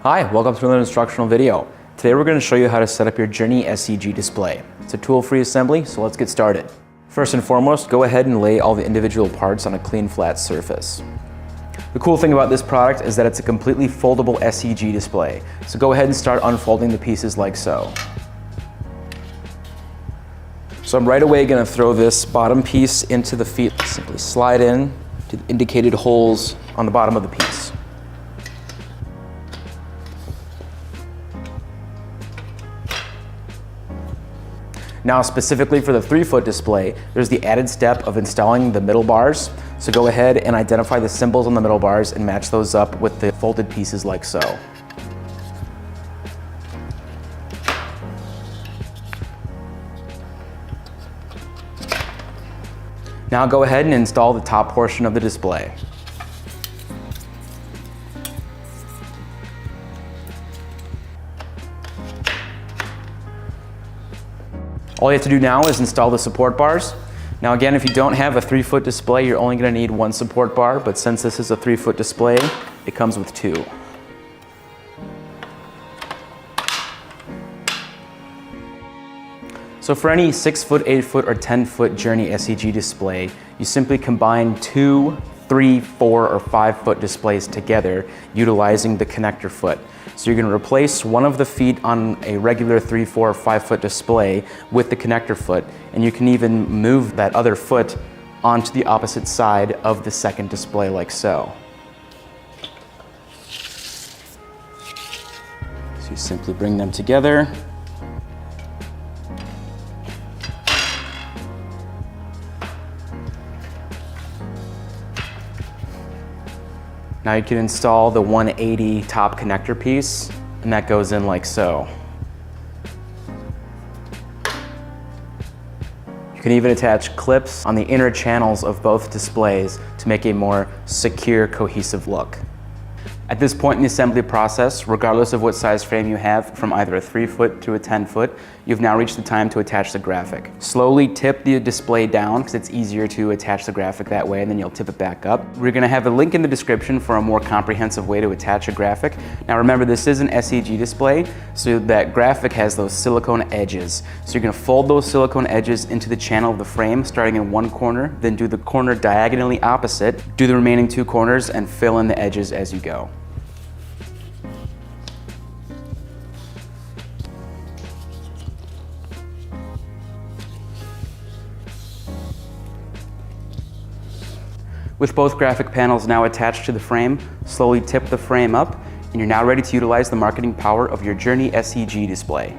Hi, welcome to another instructional video. Today we're going to show you how to set up your Journey SEG display. It's a tool-free assembly, so let's get started. First and foremost, go ahead and lay all the individual parts on a clean, flat surface. The cool thing about this product is that it's a completely foldable SEG display, so go ahead and start unfolding the pieces like so. So I'm right away going to throw this bottom piece into the feet. Simply slide in to the indicated holes on the bottom of the piece. Now specifically for the 3-foot display, there's the added step of installing the middle bars. So go ahead and identify the symbols on the middle bars and match those up with the folded pieces like so. Now go ahead and install the top portion of the display. All you have to do now is install the support bars. Now again, if you don't have a 3-foot display, you're only going to need 1 support bar, but since this is a 3-foot display, it comes with 2. So for any 6-foot, 8-foot, or 10-foot Journey SEG display, you simply combine 2, 3, 4, or 5-foot displays together utilizing the connector foot. So you're going to replace one of the feet on a regular 3, 4, or 5-foot display with the connector foot, and you can even move that other foot onto the opposite side of the second display like so. So you simply bring them together. Now you can install the 180 top connector piece, and that goes in like so. You can even attach clips on the inner channels of both displays to make a more secure, cohesive look. At this point in the assembly process, regardless of what size frame you have, from either a 3-foot to a 10-foot, you've now reached the time to attach the graphic. Slowly tip the display down because it's easier to attach the graphic that way, and then you'll tip it back up. We're going to have a link in the description for a more comprehensive way to attach a graphic. Now remember, this is an SEG display, so that graphic has those silicone edges. So you're going to fold those silicone edges into the channel of the frame, starting in one corner, then do the corner diagonally opposite, do the remaining 2 corners, and fill in the edges as you go. With both graphic panels now attached to the frame, slowly tip the frame up, and you're now ready to utilize the marketing power of your Journey SEG display.